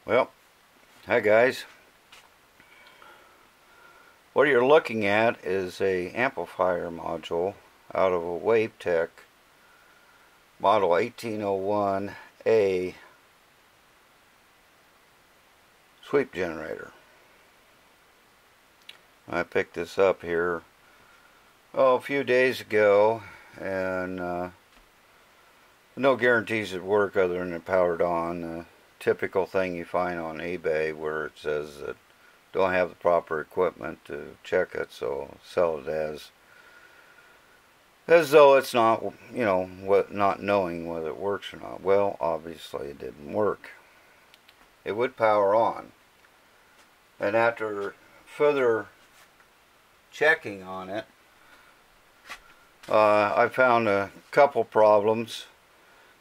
Well, hi guys. What you're looking at is a amplifier module out of a Wavetek model 1801A sweep generator. I picked this up here a few days ago, and no guarantees it work other than it powered on. Typical thing you find on eBay where it says that don't have the proper equipment to check it, so sell it as though it's not, not knowing whether it works or not. Well, obviously it didn't work. It would power on, and after further checking on it, I found a couple problems,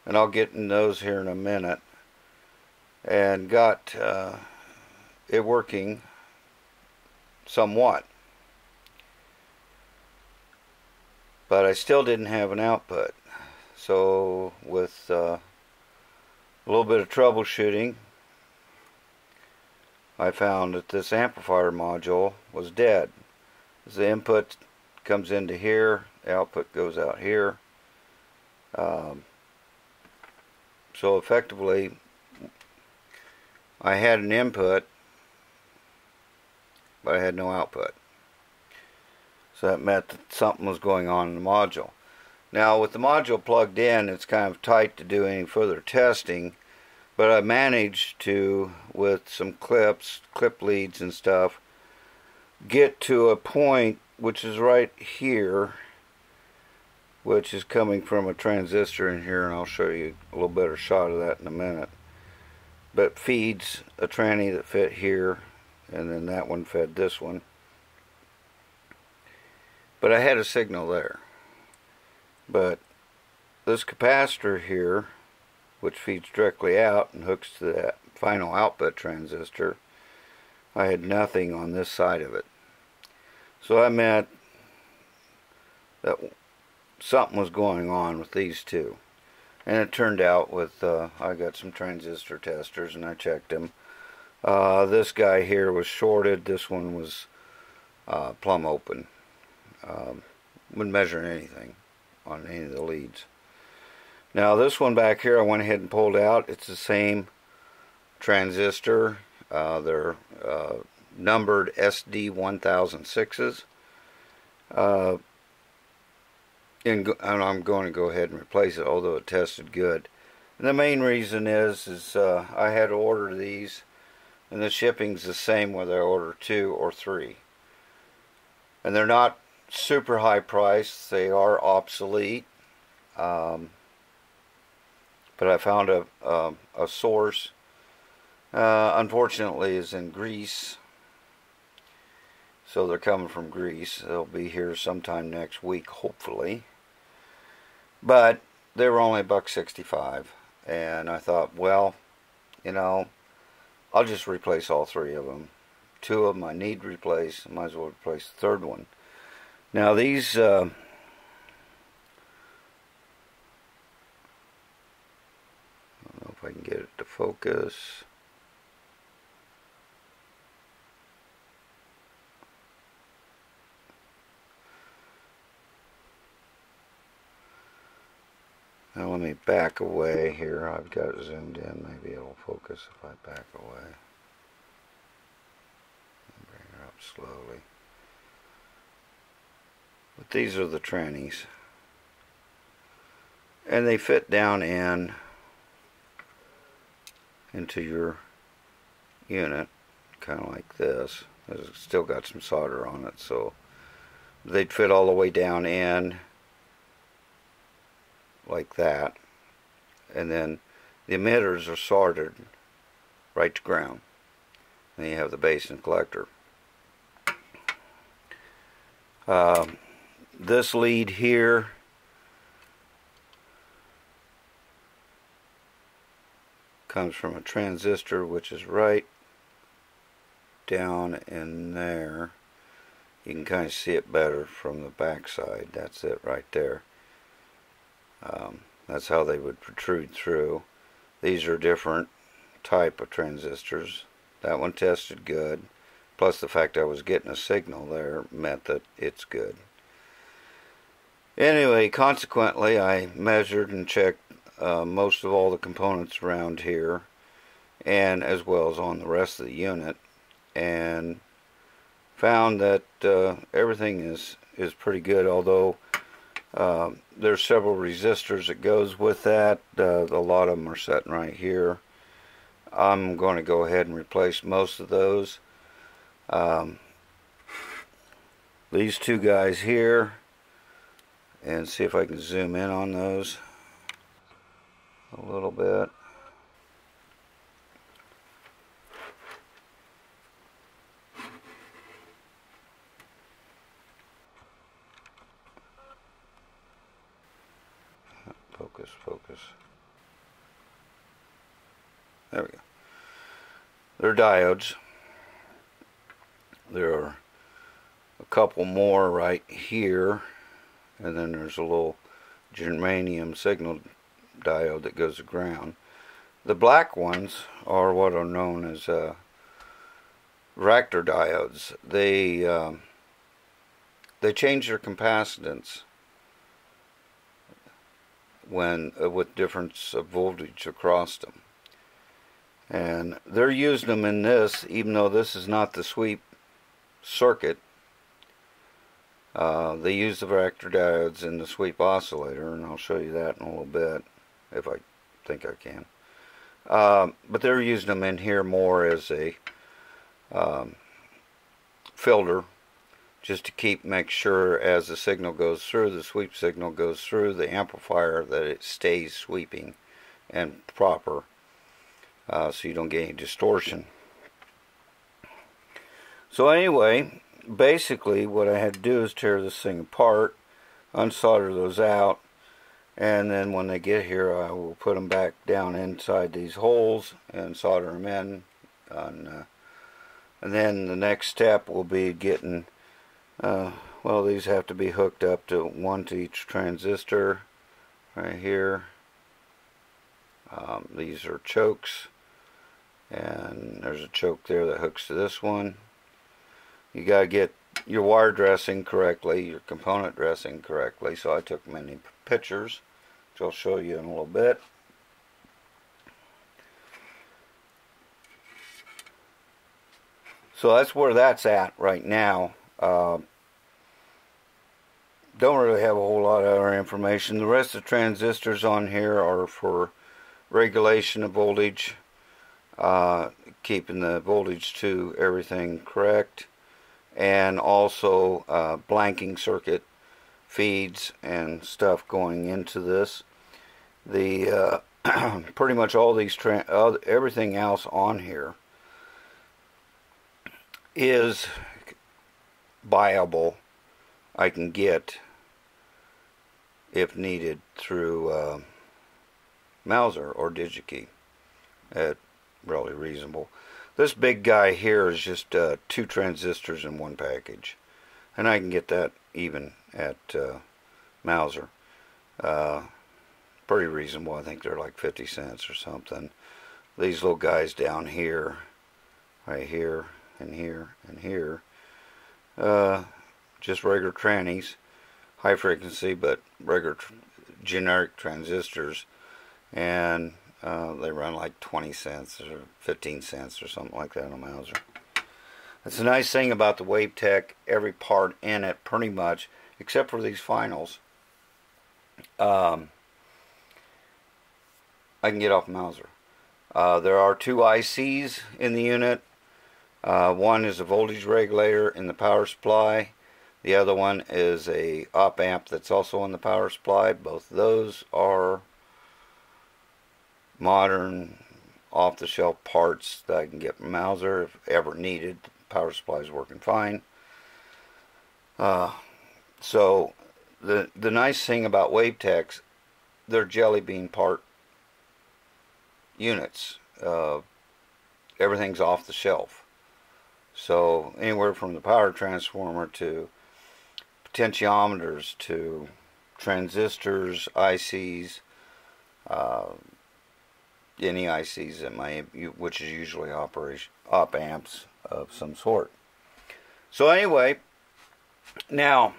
and I'll get into those here in a minute, and got it working somewhat, but I still didn't have an output. So with a little bit of troubleshooting, I found that this amplifier module was dead. The input comes into here, the output goes out here. So effectively I had an input, but I had no output. So that meant that something was going on in the module. Now with the module plugged in, it's kind of tight to do any further testing, but I managed to, with some clip leads and stuff, get to a point which is right here, which is coming from a transistor in here, and I'll show you a little better shot of that in a minute. But feeds a tranny that fit here, and then that one fed this one. But I had a signal there. But this capacitor here, which feeds directly out and hooks to that final output transistor, I had nothing on this side of it. So I meant that something was going on with these two. And it turned out with, I got some transistor testers and I checked them. This guy here was shorted, this one was plumb open. Wouldn't measure anything on any of the leads. Now this one back here I went ahead and pulled out. It's the same transistor. They're numbered SD1006s. And I'm going to go ahead and replace it, although it tested good. And the main reason is I had to order these, and the shipping's the same whether I order 2 or 3. And they're not super high priced. They are obsolete. But I found a source. Unfortunately, is in Greece. So they're coming from Greece. They'll be here sometime next week, hopefully. But they were only $1.65, and I thought, well, I'll just replace all 3 of them. 2 of them I need to replace. I might as well replace the 3rd one. Now these I don't know if I can get it to focus. Now let me back away here. I've got it zoomed in. Maybe it'll focus if I back away. Bring her up slowly. But these are the trannies. And they fit down into your unit, kind of like this. It's still got some solder on it, so they'd fit all the way down in like that, and then the emitters are soldered right to ground. Then you have the base and collector. This lead here comes from a transistor which is right down in there. You can kind of see it better from the back side. That's it right there. That's how they would protrude through. These are different type of transistors. That one tested good. Plus the fact I was getting a signal there meant that it's good. Anyway, consequently, I measured and checked most of all the components around here, and as well as on the rest of the unit, and found that everything is pretty good, although there's several resistors that goes with that. A lot of them are sitting right here. I'm going to go ahead and replace most of those. These two guys here, and see if I can zoom in on those a little bit. Focus. There we go. They're diodes. There are a couple more right here, and then there's a little germanium signal diode that goes to ground. The black ones are what are known as Rector Diodes. They change their capacitance when with difference of voltage across them, and they're using them in this, even though this is not the sweep circuit. They use the Rector Diodes in the sweep oscillator, and I'll show you that in a little bit if I think I can. But they're using them in here more as a filter, just to make sure as the signal goes through, the sweep signal goes through the amplifier, that it stays sweeping and proper, so you don't get any distortion. So anyway, basically what I had to do is tear this thing apart, unsolder those out, and then when they get here I will put them back down inside these holes and solder them in. And then the next step will be getting well, these have to be hooked up to one to each transistor right here. These are chokes, and there's a choke there that hooks to this one. You got to get your wire dressing correctly, your component dressing correctly, so I took many pictures, which I'll show you in a little bit. So that's where that's at right now. Don't really have a whole lot of other information. The rest of the transistors on here are for regulation of voltage, keeping the voltage to everything correct, and also blanking circuit feeds and stuff going into this. The pretty much all these everything else on here is viable. I can get, if needed, through Mauser or DigiKey at really reasonable. This big guy here is just 2 transistors in one package, and I can get that even at Mauser. Pretty reasonable. I think they're like 50 cents or something. These little guys down here, right here, and here, and here, just regular trannies, high frequency but regular generic transistors, and they run like 20 cents or 15 cents or something like that on Mauser. That's the nice thing about the Wavetek. Every part in it, pretty much, except for these finals, I can get off Mauser. There are 2 ICs in the unit. One is a voltage regulator in the power supply. The other one is a op amp that's also in the power supply. Both of those are modern, off-the-shelf parts that I can get from Mauser if ever needed. The power supply is working fine. So the nice thing about Waveteks, they're jelly bean part units. Everything's off the shelf. So anywhere from the power transformer to potentiometers to transistors, ICs, any ICs that which is usually op amps of some sort. So anyway, now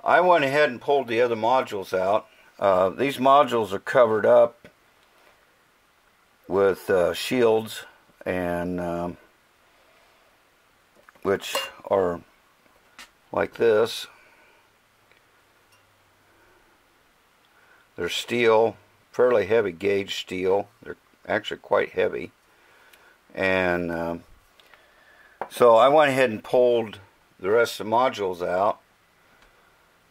I went ahead and pulled the other modules out. These modules are covered up with shields, and which are like this. They're steel, fairly heavy gauge steel. They're actually quite heavy. And so I went ahead and pulled the rest of the modules out.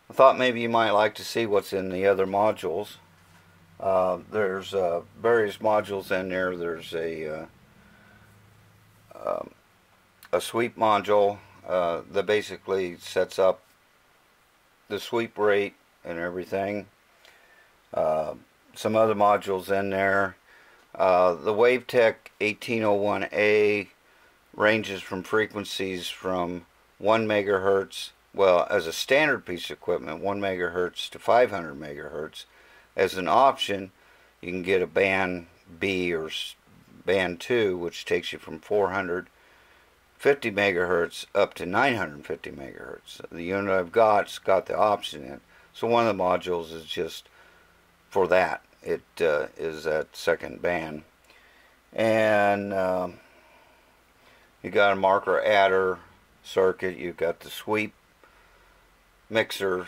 I thought maybe you might like to see what's in the other modules. There's various modules in there. There's a sweep module that basically sets up the sweep rate and everything. Some other modules in there. The Wavetek 1801A ranges from frequencies from 1 megahertz, well, as a standard piece of equipment, 1 megahertz to 500 megahertz. As an option, you can get a band B or band 2, which takes you from 450 megahertz up to 950 megahertz. The unit I've got's got the option in. So one of the modules is just for that. It is that second band. And you got a marker adder circuit. You've got the sweep mixer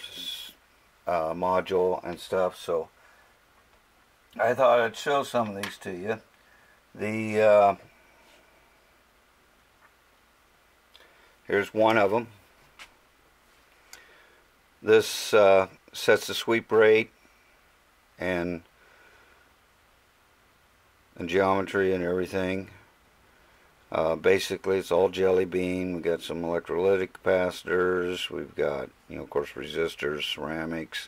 module and stuff. So I thought I'd show some of these to you. Here's one of them. This sets the sweep rate and geometry and everything. Basically, it's all jelly bean. We've got some electrolytic capacitors. We've got, of course, resistors, ceramics.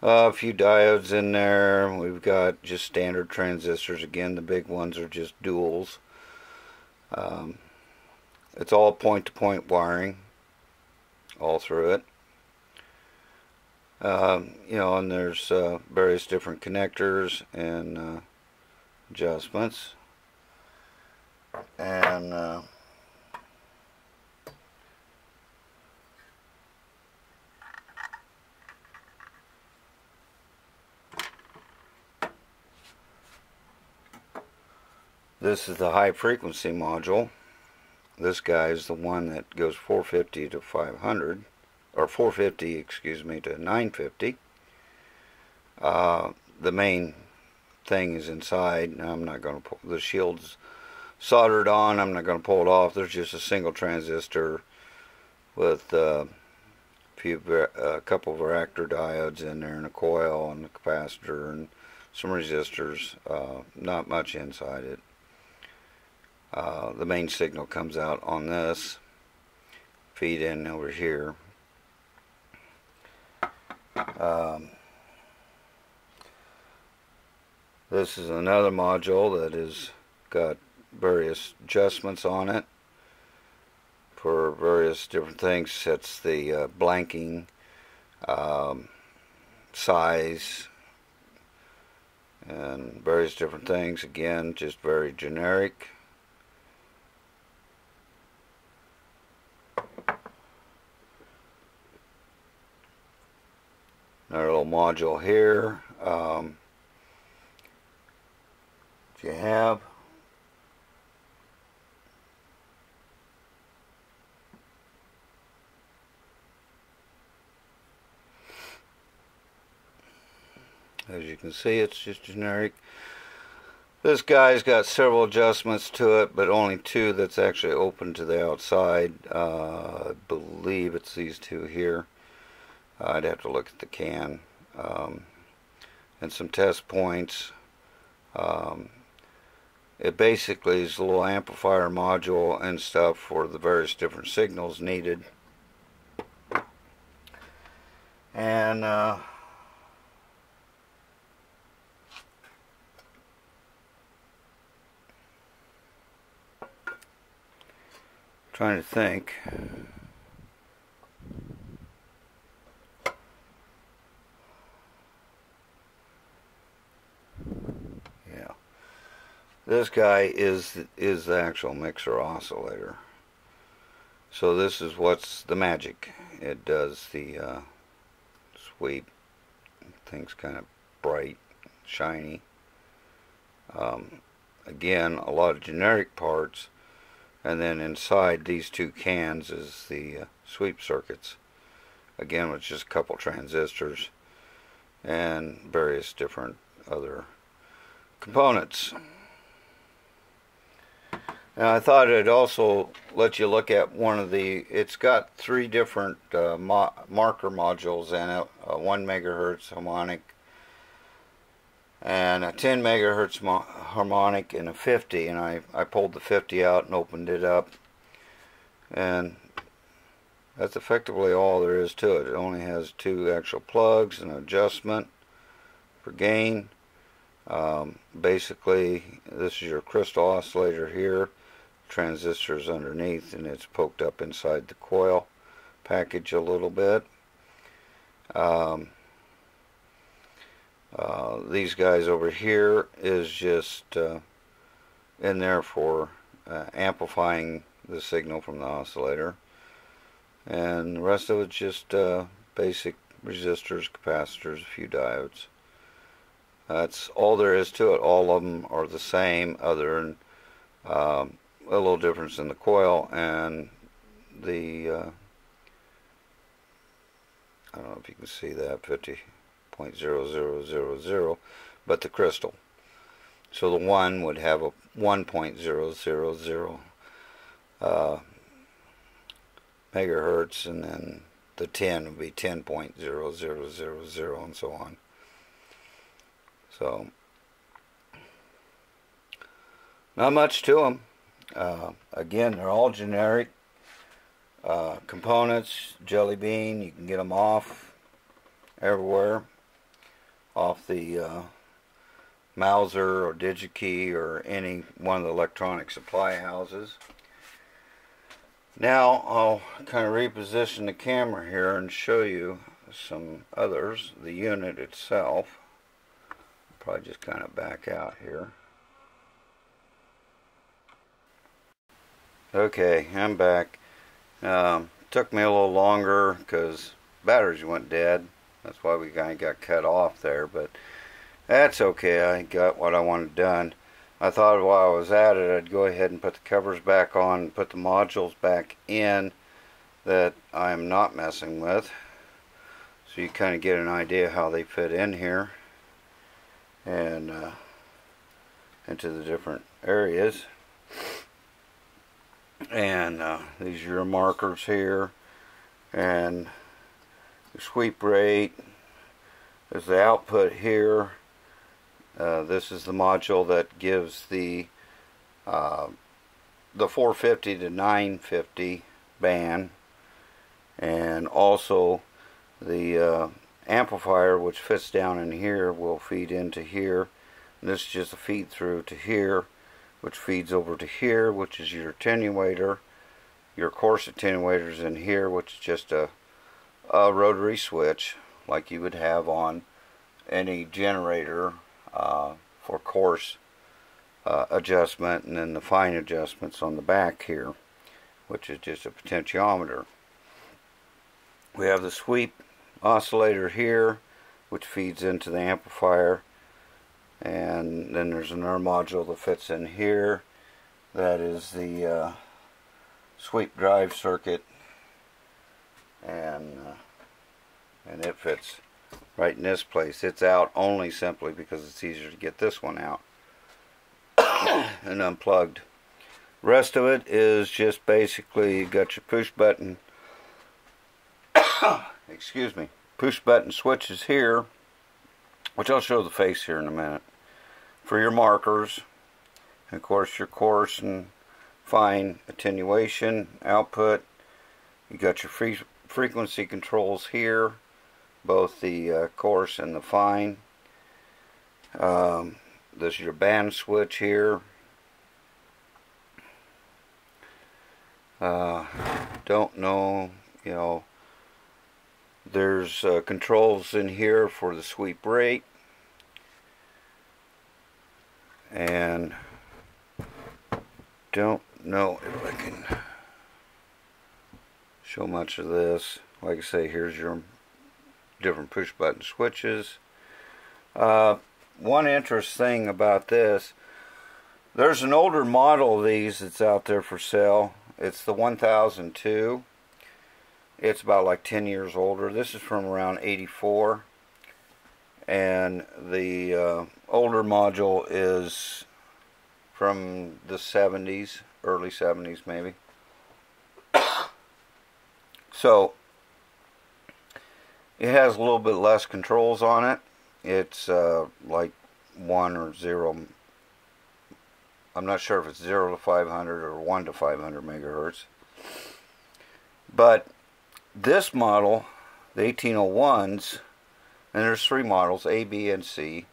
A few diodes in there. We've got just standard transistors. Again, the big ones are just duals. It's all point-to-point wiring all through it. And there's various different connectors and adjustments. And this is the high frequency module. This guy is the one that goes 450 to 500, or 450, excuse me, to 950. The main thing is inside. Now I'm not going to pull the shield's soldered on. I'm not going to pull it off. There's just a single transistor with a couple of Rector Diodes in there, and a coil and a capacitor and some resistors. Not much inside it. The main signal comes out on this, feed in over here. This is another module that has got various adjustments on it for various different things. Sets the blanking, size, and various different things. Again, just very generic. Another little module here. You have as you can see, it's just generic. This guy's got several adjustments to it, but only two that's actually open to the outside. I believe it's these two here. I'd have to look at the can. And some test points. It basically is a little amplifier module and stuff for the various different signals needed. And trying to think. this guy is the actual mixer oscillator. So this is what's the magic. It does the sweep. Things kind of bright, shiny. Again, a lot of generic parts, and then inside these two cans is the sweep circuits. Again, with just a couple transistors and various different other components. Now I thought I'd also let you look at one of the, it's got three different marker modules in it, a 1 megahertz harmonic, and a 10 megahertz harmonic, and a 50, and I pulled the 50 out and opened it up, and that's effectively all there is to it. It only has two actual plugs, an adjustment for gain. Basically, this is your crystal oscillator here, transistors underneath, and it's poked up inside the coil package a little bit. These guys over here is just in there for amplifying the signal from the oscillator, and the rest of it's just basic resistors, capacitors, a few diodes. That's all there is to it. All of them are the same, other than a little difference in the coil and the I don't know if you can see that, 50.0000, but the crystal. So the 1 would have a 1.000 megahertz, and then the 10 would be 10.0000, and so on. So not much to them. Again, they're all generic components. Jelly bean, you can get them off everywhere, off the Mauser or DigiKey or any one of the electronic supply houses. Now I'll kind of reposition the camera here and show you some others. The unit itself, probably just kind of back out here. Okay, I'm back. Took me a little longer because batteries went dead. That's why we kind of got cut off there, but that's okay. I got what I wanted done. I thought while I was at it, I'd go ahead and put the covers back on and put the modules back in that I'm not messing with, so you kind of get an idea how they fit in here and into the different areas. And these are your markers here, and the sweep rate is the output here. This is the module that gives the 450 to 950 band, and also the amplifier, which fits down in here, will feed into here. And this is just a feed through to here, which feeds over to here, which is your attenuator. Your coarse attenuator's in here, which is just a rotary switch like you would have on any generator for coarse adjustment, and then the fine adjustments on the back here, which is just a potentiometer. We have the sweep oscillator here, which feeds into the amplifier, and then there's another module that fits in here. That is the sweep drive circuit, and it fits right in this place. It's out only simply because it's easier to get this one out and unplugged. Rest of it is just basically, you got your push button excuse me, push button switches here, which I'll show the face here in a minute, for your markers, and of course your coarse and fine attenuation output. You got your frequency controls here, both the coarse and the fine. This is your band switch here. Don't know, you know, there's controls in here for the sweep rate, and don't know if I can show much of this. Like I say, here's your different push button switches. One interesting thing about this, there's an older model of these that's out there for sale. It's the 1002. It's about like 10 years older. This is from around 84. And the older module is from the 70s, early 70s maybe. So it has a little bit less controls on it. It's like 1 or 0. I'm not sure if it's 0 to 500 or 1 to 500 megahertz. But this model, the 1801s, and there's 3 models, A, B, and C.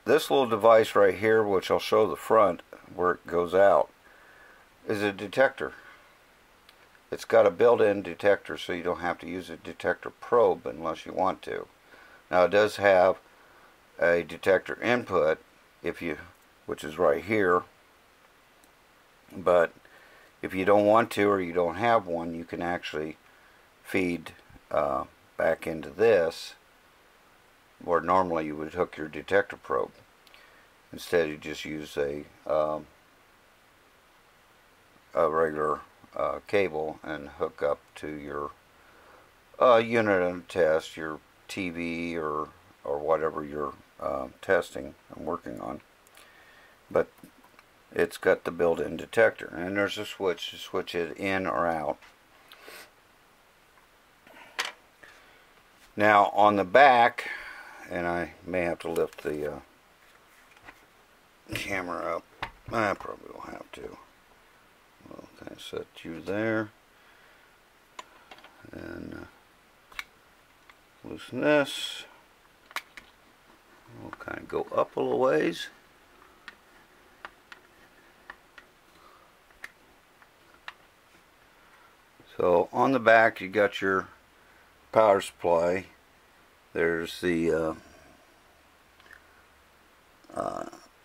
This little device right here, which I'll show the front where it goes out, is a detector. It's got a built-in detector, so you don't have to use a detector probe unless you want to. Now it does have a detector input, which is right here. But if you don't want to, or you don't have one, you can actually feed back into this, where normally you would hook your detector probe. Instead, you just use a regular cable and hook up to your unit of test, your TV or whatever you're testing and working on. But it's got the built-in detector, and there's a switch to switch it in or out. Now on the back, and I may have to lift the camera up. I probably will have to. We'll kind of set you there, and loosen this. We'll kind of go up a little ways. So on the back, you got your power supply. There's the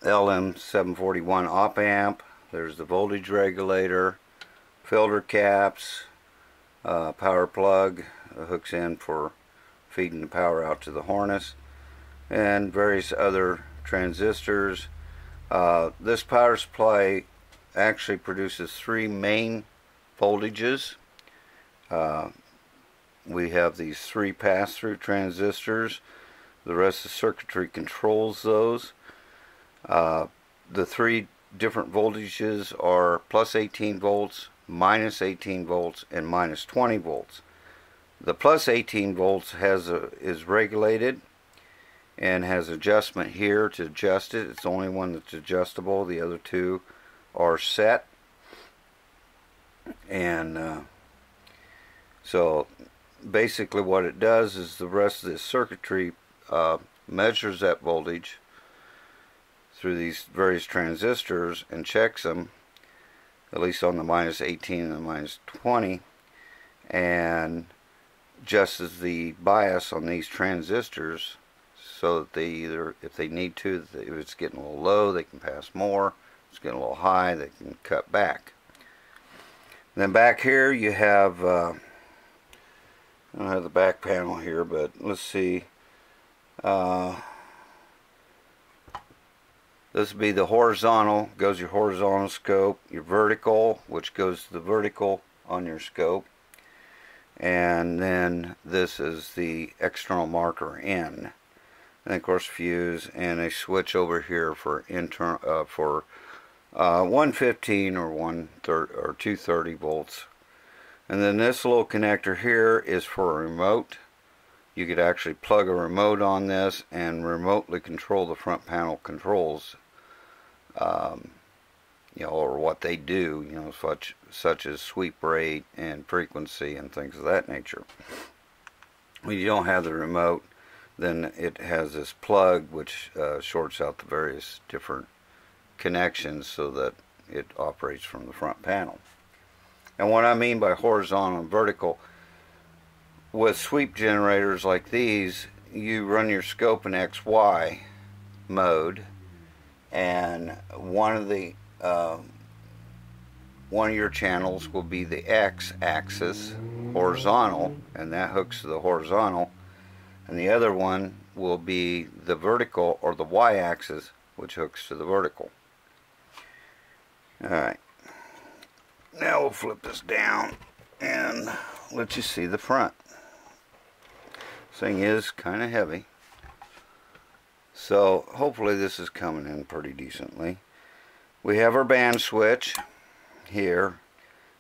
LM741 op amp. There's the voltage regulator, filter caps, power plug, hooks in for feeding the power out to the harness, and various other transistors. This power supply actually produces 3 main voltages. We have these 3 pass-through transistors. The rest of the circuitry controls those. The 3 different voltages are plus 18 volts, minus 18 volts, and minus 20 volts. The plus 18 volts is regulated and has adjustment here to adjust it. It's the only one that's adjustable. The other 2 are set. And so basically what it does is the rest of this circuitry measures that voltage through these various transistors and checks them, at least on the minus 18 and the minus 20, and adjusts the bias on these transistors so that they either, if they need to, if it's getting a little low, they can pass more. If it's getting a little high, they can cut back. And then back here you have, I don't have the back panel here, but let's see. This would be the horizontal, goes your horizontal scope, your vertical, which goes to the vertical on your scope, and then this is the external marker in, and of course fuse, and a switch over here for internal 115 or 230 volts. And then this little connector here is for a remote. You could actually plug a remote on this and remotely control the front panel controls, or what they do, such as sweep rate and frequency and things of that nature. When you don't have the remote, then it has this plug which shorts out the various different connections so that it operates from the front panel. And what I mean by horizontal and vertical, with sweep generators like these, you run your scope in XY mode, and one of your channels will be the X-axis, horizontal, and that hooks to the horizontal, and the other one will be the vertical, or the Y-axis, which hooks to the vertical. Alright, now we'll flip this down and let you see the front. This thing is kind of heavy, so hopefully this is coming in pretty decently. We have our band switch here,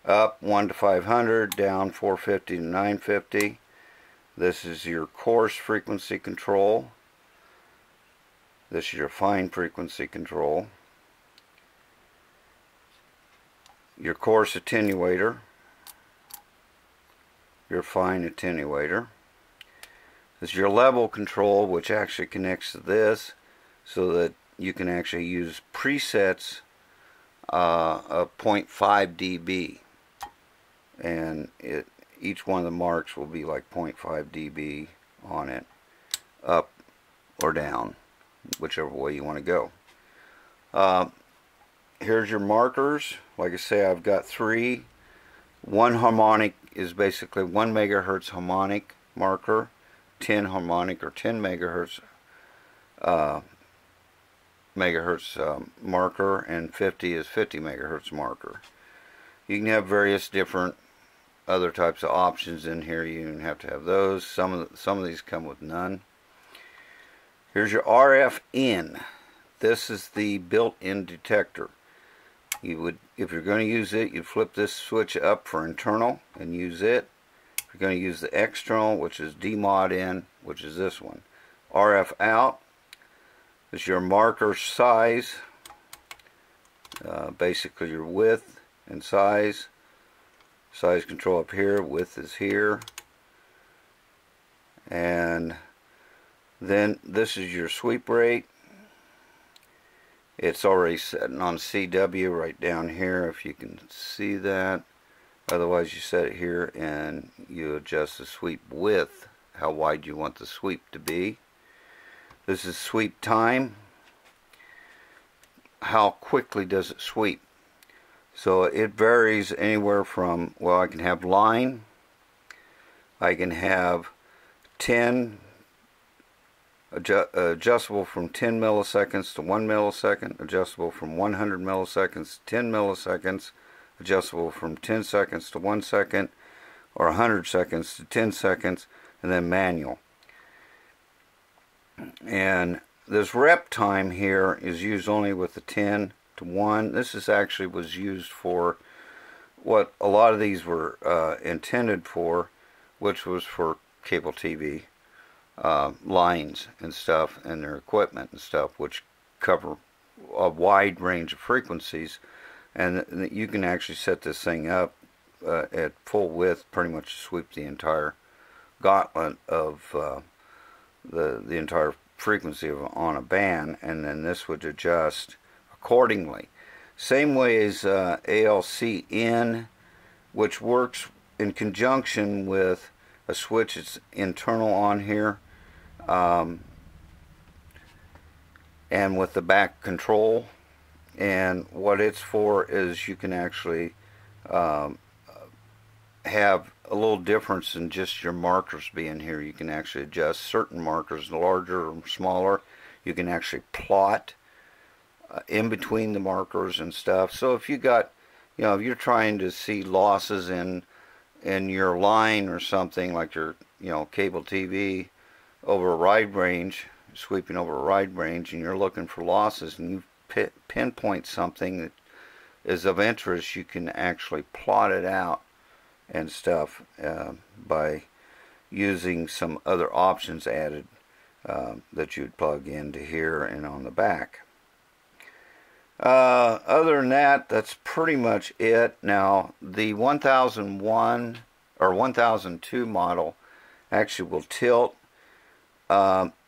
up 1 to 500, down 450 to 950. This is your coarse frequency control. This is your fine frequency control. Your coarse attenuator. Your fine attenuator. This is your level control, which actually connects to this so that you can actually use presets of 0.5 dB. And each one of the marks will be like 0.5 dB on it, up or down, whichever way you want to go. Here's your markers. Like I say, I've got 3. One harmonic is basically 1 megahertz harmonic marker, 10 harmonic or 10 megahertz marker, and 50 is 50 megahertz marker. You can have various different other types of options in here. You don't have to have those. Some of these come with none. Here's your RF in. This is the built-in detector. You would, if you're going to use it, you'd flip this switch up for internal and use it. If you're going to use the external, which is DMOD in, which is this one. RF out. This is your marker size. Basically your width and size. Size control up here, width is here. And then this is your sweep rate. It's already setting on CW right down here, if you can see that. Otherwise you set it here and you adjust the sweep width, how wide you want the sweep to be. This is sweep time. How quickly does it sweep? So it varies anywhere from, well, I can have line, I can have 10, adjustable from 10 milliseconds to 1 millisecond, adjustable from 100 milliseconds to 10 milliseconds, adjustable from 10 seconds to 1 second, or 100 seconds to 10 seconds, and then manual. And this rep time here is used only with the 10 to 1. This is actually was used for what a lot of these were intended for, which was for cable TV lines and stuff, and their equipment and stuff, which cover a wide range of frequencies. And you can actually set this thing up at full width, pretty much sweep the entire gauntlet of the entire frequency on a band, and then this would adjust accordingly. Same way as ALC in, which works in conjunction with a switch that's internal on here, and with the back control. And what it's for is you can actually have a little difference in just your markers being here. You can actually adjust certain markers, larger or smaller. You can actually plot in between the markers and stuff. So if you got, if you're trying to see losses in your line or something, like your cable TV over a wide range, sweeping over a wide range, and you're looking for losses, and you pinpoint something that is of interest, you can actually plot it out and stuff by using some other options added that you'd plug into here and on the back. Other than that, that's pretty much it. Now, the 1001 or 1002 model actually will tilt.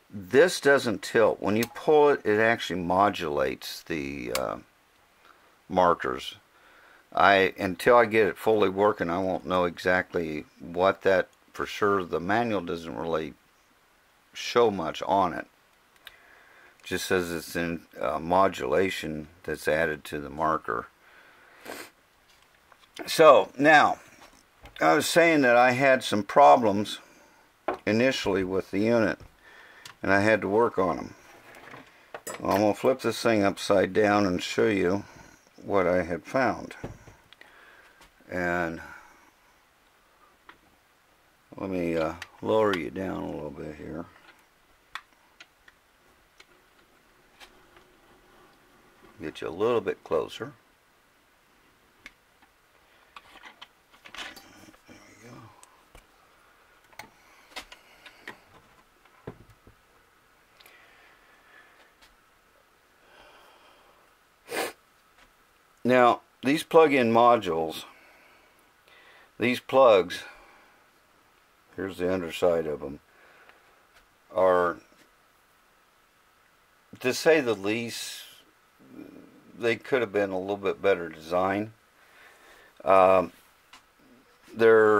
This doesn't tilt. When you pull it, it actually modulates the markers. Until I get it fully working, I won't know exactly what that for sure. The manual doesn't really show much on it. Just says it's in modulation that's added to the marker. So now, I was saying that I had some problems initially with the unit, and I had to work on them. Well, I'm going to flip this thing upside down and show you what I had found. And let me lower you down a little bit here. Get you a little bit closer. There we go. Now, these plug-in modules, these plugs, here's the underside of them, are, to say the least, they could have been a little bit better design. They're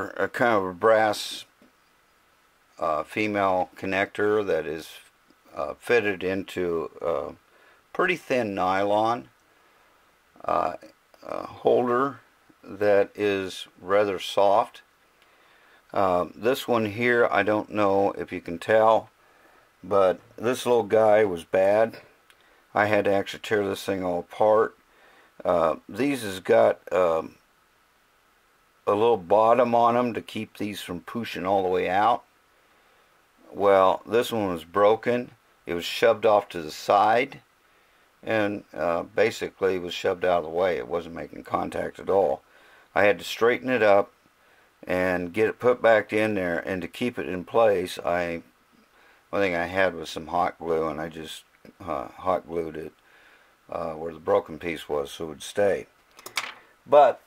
a kind of a brass female connector that is fitted into a pretty thin nylon holder that is rather soft. This one here, I don't know if you can tell, but this little guy was bad. I had to actually tear this thing all apart. These has got a little bottom on them to keep these from pushing all the way out. Well, this one was broken. It was shoved off to the side, and basically it was shoved out of the way. It wasn't making contact at all. I had to straighten it up and get it put back in there, and to keep it in place, one thing I had was some hot glue, and I just hot glued it where the broken piece was so it would stay. But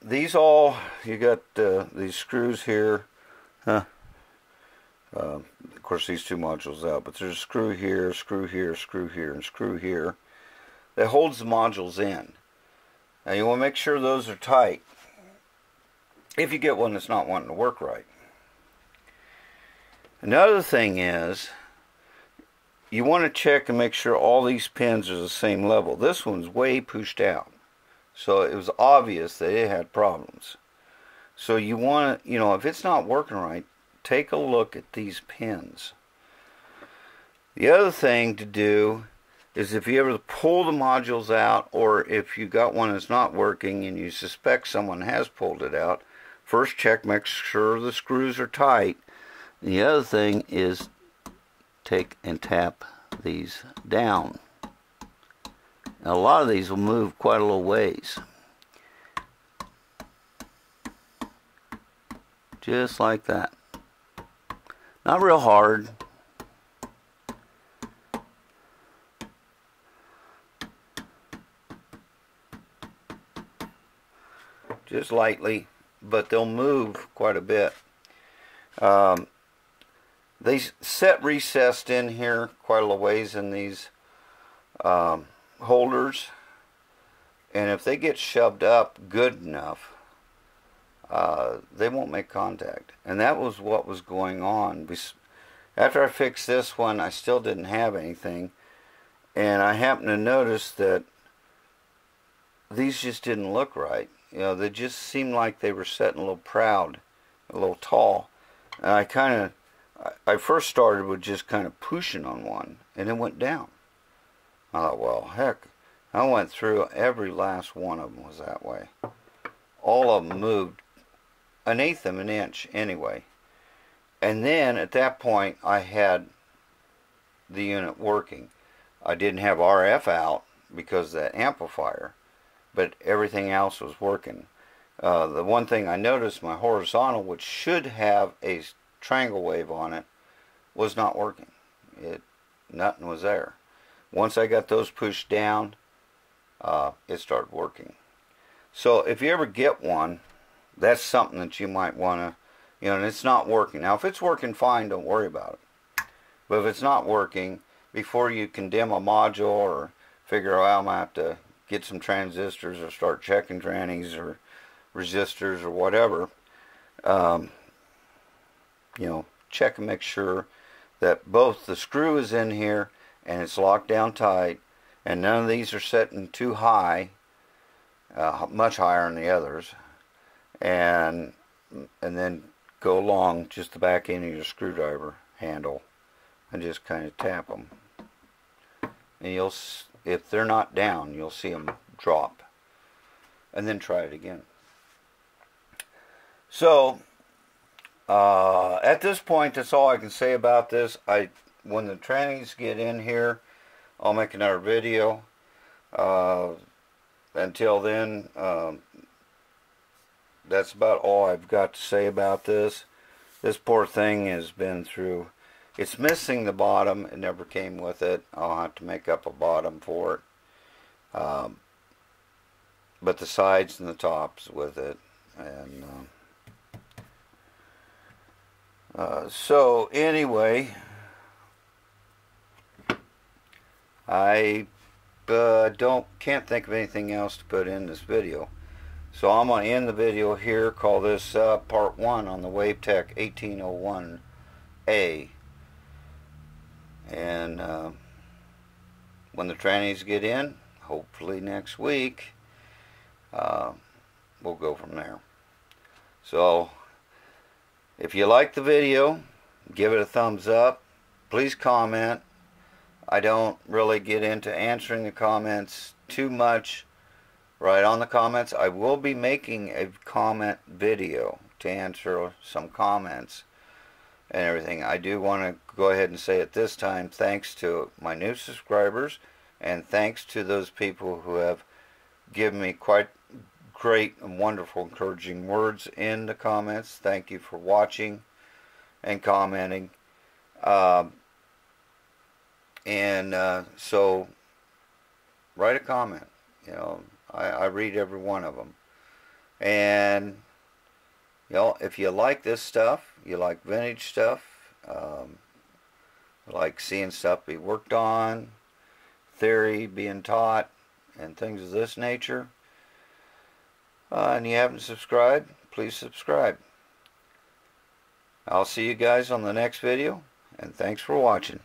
these all, you got these screws here. Of course, these two modules out, but there's a screw here, screw here, screw here, and screw here that holds the modules in. Now you want to make sure those are tight if you get one that's not wanting to work right. Another thing is, you want to check and make sure all these pins are the same level. This one's way pushed out, so it was obvious that it had problems. So you want to, if it's not working right, take a look at these pins. The other thing to do is, if you ever pull the modules out, or if you got one that's not working and you suspect someone has pulled it out, first check, make sure the screws are tight. The other thing is, take and tap these down. Now, a lot of these will move quite a little ways. Just like that. Not real hard. Just lightly, but they'll move quite a bit. They set recessed in here quite a little ways in these holders, and if they get shoved up good enough, they won't make contact. And that was what was going on. After I fixed this one, I still didn't have anything, and I happened to notice that these just didn't look right. They just seemed like they were setting a little proud, a little tall. And I first started with just kind of pushing on one, and it went down. I thought, well, heck, I went through every last one of them was that way. All of them moved 1/8 of an inch anyway. And then at that point, I had the unit working. I didn't have RF out because of that amplifier, but everything else was working. The one thing I noticed, my horizontal, which should have a triangle wave on it, was not working. Nothing was there. Once I got those pushed down, it started working. So if you ever get one, that's something that you might want to, and it's not working. Now if it's working fine, don't worry about it. But if it's not working, before you condemn a module or figure out, I'm going to have to get some transistors or start checking trannies or resistors or whatever, check and make sure that both the screw is in here and it's locked down tight, and none of these are setting too high, much higher than the others, and then go along just the back end of your screwdriver handle and just kind of tap them, and you'll, if they're not down, you'll see them drop, and then try it again. So at this point, that's all I can say about this. When the trannies get in here, I'll make another video. Until then, that's about all I've got to say about this. This poor thing has been through, it's missing the bottom. It never came with it. I'll have to make up a bottom for it. But the sides and the tops with it. And so anyway, I can't think of anything else to put in this video. So I'm going to end the video here, call this part 1 on the Wavetek 1801A. And when the trannies get in, hopefully next week, we'll go from there. So if you like the video, give it a thumbs up. Please comment. I don't really get into answering the comments too much right on the comments. I will be making a comment video to answer some comments and everything. I do want to go ahead and say at this time, thanks to my new subscribers, and thanks to those people who have given me quite great and wonderful encouraging words in the comments. Thank you for watching and commenting. So write a comment. You know, I read every one of them. And you know, if you like this stuff, you like vintage stuff, like seeing stuff be worked on, theory being taught, and things of this nature, and you haven't subscribed, please subscribe. I'll see you guys on the next video, and thanks for watching.